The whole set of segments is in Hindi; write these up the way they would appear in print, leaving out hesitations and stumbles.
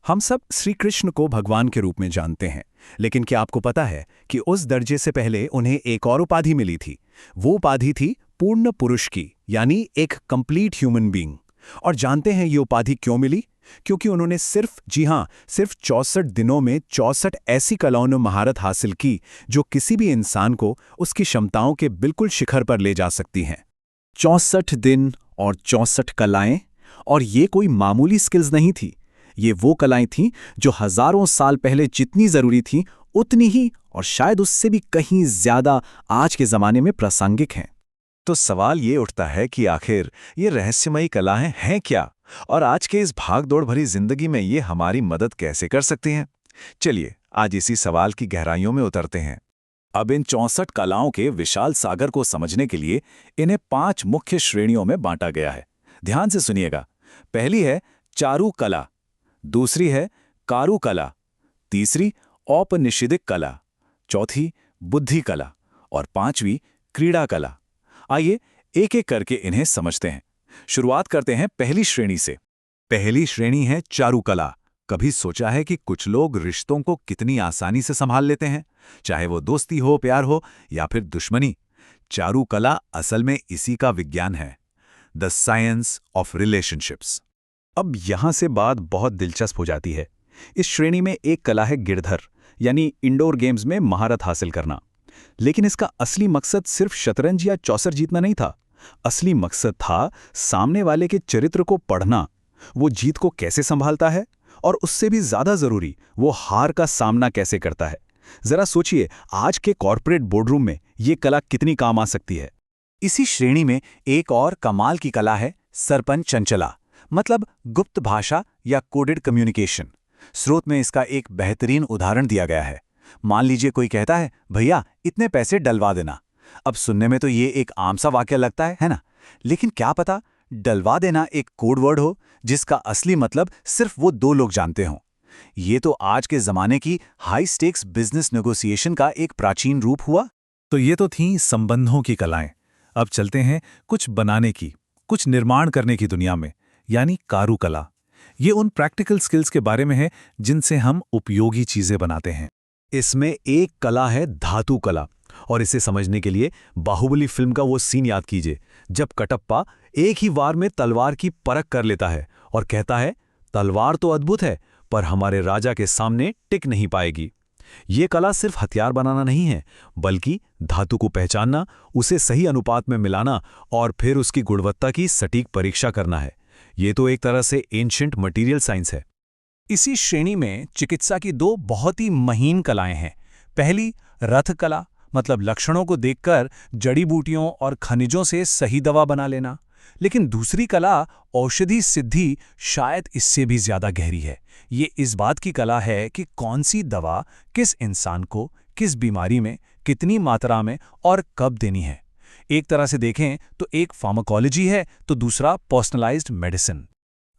हम सब श्री कृष्ण को भगवान के रूप में जानते हैं, लेकिन क्या आपको पता है कि उस दर्जे से पहले उन्हें एक और उपाधि मिली थी। वो उपाधि थी पूर्ण पुरुष की, यानी एक कंप्लीट ह्यूमन बीइंग। और जानते हैं ये उपाधि क्यों मिली? क्योंकि उन्होंने सिर्फ 64 दिनों में 64 ऐसी कलाओं में महारत हासिल की जो किसी भी इंसान को उसकी क्षमताओं के बिल्कुल शिखर पर ले जा सकती हैं। 64 दिन और 64 कलाएं, और ये कोई मामूली स्किल्स नहीं थी। ये वो कलाएं थीं जो हजारों साल पहले जितनी जरूरी थीं उतनी ही और शायद उससे भी कहीं ज्यादा आज के जमाने में प्रासंगिक हैं। तो सवाल ये उठता है कि आखिर ये रहस्यमयी कलाएं हैं क्या, और आज के इस भागदौड़ भरी जिंदगी में ये हमारी मदद कैसे कर सकती हैं? चलिए आज इसी सवाल की गहराइयों में उतरते हैं। अब इन 64 कलाओं के विशाल सागर को समझने के लिए इन्हें 5 मुख्य श्रेणियों में बांटा गया है। ध्यान से सुनिएगा। पहली है चारु कला, दूसरी हैकारु कला, तीसरी औपनिषदिक कला, चौथी बुद्धि कला और पांचवी क्रीड़ा कला। आइए एक एक करके इन्हें समझते हैं। शुरुआत करते हैं पहली श्रेणी से। पहली श्रेणी है चारु कला। कभी सोचा है कि कुछ लोग रिश्तों को कितनी आसानी से संभाल लेते हैं, चाहे वो दोस्ती हो, प्यार हो या फिर दुश्मनी? चारु कला असल में इसी का विज्ञान है, द साइंस ऑफ रिलेशनशिप्स। अब यहां से बात बहुत दिलचस्प हो जाती है। इस श्रेणी में एक कला है गिरधर, यानी इंडोर गेम्स में महारत हासिल करना। लेकिन इसका असली मकसद सिर्फ शतरंज या चौसर जीतना नहीं था। असली मकसद था सामने वाले के चरित्र को पढ़ना, वो जीत को कैसे संभालता है और उससे भी ज्यादा जरूरी वो हार का सामना कैसे करता है। जरा सोचिए, आज के कॉर्पोरेट बोर्डरूम में ये कला कितनी काम आ सकती है। इसी श्रेणी में एक और कमाल की कला है सरपन चंचला, मतलब गुप्त भाषा या कोडेड कम्युनिकेशन। स्रोत में इसका एक बेहतरीन उदाहरण दिया गया है। मान लीजिए कोई कहता है, भैया इतने पैसे डलवा देना। अब सुनने में तो ये एक आम सा वाक्य लगता है ना? लेकिन क्या पता डलवा देना एक कोड वर्ड हो जिसका असली मतलब सिर्फ वो 2 लोग जानते हों। ये तो आज के जमाने की हाई स्टेक्स बिजनेस नेगोशिएशन का एक प्राचीन रूप हुआ। तो ये तो थीं संबंधों की कलाएं। अब चलते हैं कुछ बनाने की, कुछ निर्माण करने की दुनिया में, यानी कारुकला। ये उन प्रैक्टिकल स्किल्स के बारे में है जिनसे हम उपयोगी चीजें बनाते हैं। इसमें एक कला है धातु कला, और इसे समझने के लिए बाहुबली फिल्म का वो सीन याद कीजिए जब कटप्पा एक ही वार में तलवार की परख कर लेता है और कहता है, तलवार तो अद्भुत है पर हमारे राजा के सामने टिक नहीं पाएगी। ये कला सिर्फ हथियार बनाना नहीं है, बल्कि धातु को पहचानना, उसे सही अनुपात में मिलाना और फिर उसकी गुणवत्ता की सटीक परीक्षा करना है। ये तो एक तरह से एंशिएंट मटीरियल साइंस है। इसी श्रेणी में चिकित्सा की 2 बहुत ही महीन कलाएं हैं। पहली रथ कला, मतलब लक्षणों को देखकर जड़ी बूटियों और खनिजों से सही दवा बना लेना। लेकिन दूसरी कला औषधि सिद्धि शायद इससे भी ज्यादा गहरी है। ये इस बात की कला है कि कौन सी दवा किस इंसान को किस बीमारी में कितनी मात्रा में और कब देनी है। एक तरह से देखें तो एक फार्माकोलॉजी है तो दूसरा पर्सनलाइज्ड मेडिसिन।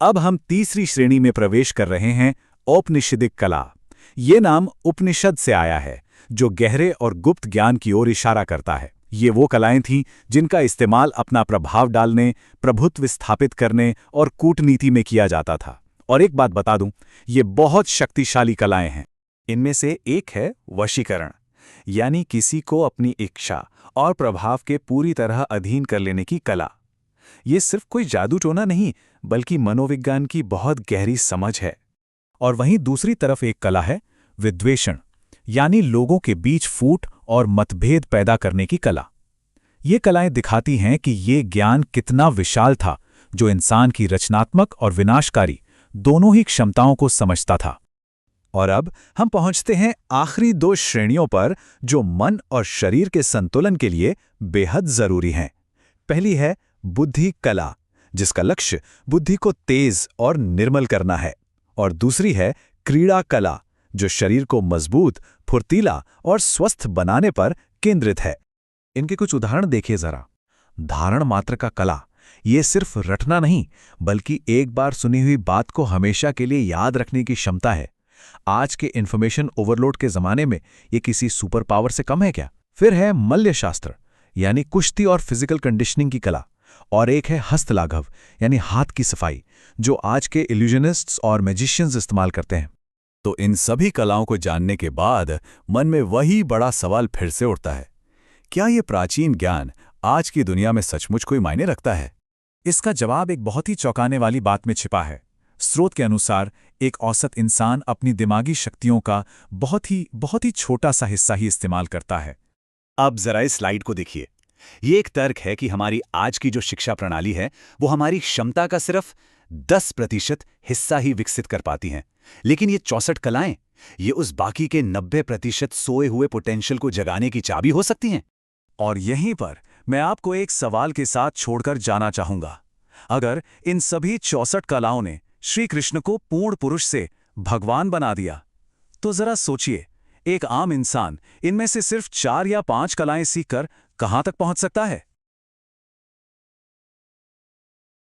अब हम तीसरी श्रेणी में प्रवेश कर रहे हैं, औपनिषदिक कला। ये नाम उपनिषद से आया है, जो गहरे और गुप्त ज्ञान की ओर इशारा करता है। ये वो कलाएं थीं जिनका इस्तेमाल अपना प्रभाव डालने, प्रभुत्व स्थापित करने और कूटनीति में किया जाता था। और एक बात बता दूं, ये बहुत शक्तिशाली कलाएं हैं। इनमें से एक है वशीकरण, यानी किसी को अपनी इच्छा और प्रभाव के पूरी तरह अधीन कर लेने की कला। ये सिर्फ कोई जादू टोना नहीं, बल्कि मनोविज्ञान की बहुत गहरी समझ है। और वहीं दूसरी तरफ एक कला है विद्वेषण, यानी लोगों के बीच फूट और मतभेद पैदा करने की कला। ये कलाएं दिखाती हैं कि ये ज्ञान कितना विशाल था, जो इंसान की रचनात्मक और विनाशकारी दोनों ही क्षमताओं को समझता था। और अब हम पहुंचते हैं आखिरी 2 श्रेणियों पर, जो मन और शरीर के संतुलन के लिए बेहद जरूरी हैं। पहली है बुद्धि कला, जिसका लक्ष्य बुद्धि को तेज और निर्मल करना है। और दूसरी है क्रीड़ा कला, जो शरीर को मजबूत, फुर्तीला और स्वस्थ बनाने पर केंद्रित है। इनके कुछ उदाहरण देखिए जरा। धारण मात्र का कला, ये सिर्फ रटना नहीं, बल्कि एक बार सुनी हुई बात को हमेशा के लिए याद रखने की क्षमता है। आज के इंफॉर्मेशन ओवरलोड के जमाने में ये किसी सुपर पावर से कम है क्या? फिर है मल्ल शास्त्र, यानी कुश्ती और फिजिकल कंडीशनिंग की कला। और एक है हस्तलाघव यानी हाथ की सफाई, जो आज के इल्यूजनिस्ट्स और मैजिशियंस इस्तेमाल करते हैं। तो इन सभी कलाओं को जानने के बाद मन में वही बड़ा सवाल फिर से उठता है, क्या ये प्राचीन ज्ञान आज की दुनिया में सचमुच कोई मायने रखता है? इसका जवाब एक बहुत ही चौंकाने वाली बात में छिपा है। स्रोत के अनुसार एक औसत इंसान अपनी दिमागी शक्तियों का बहुत ही छोटा सा हिस्सा ही इस्तेमाल करता है। अब जरा इस स्लाइड को देखिए। ये एक तर्क है कि हमारी आज की जो शिक्षा प्रणाली है वो हमारी क्षमता का सिर्फ 10% हिस्सा ही विकसित कर पाती हैं। लेकिन ये 64 कलाएं, ये उस बाकी के 90% सोए हुए पोटेंशियल को जगाने की चाबी हो सकती हैं। और यहीं पर मैं आपको एक सवाल के साथ छोड़कर जाना चाहूंगा। अगर इन सभी 64 कलाओं ने श्री कृष्ण को पूर्ण पुरुष से भगवान बना दिया, तो जरा सोचिए, एक आम इंसान इनमें से सिर्फ 4 या 5 कलाएं सीखकर कहां तक पहुंच सकता है?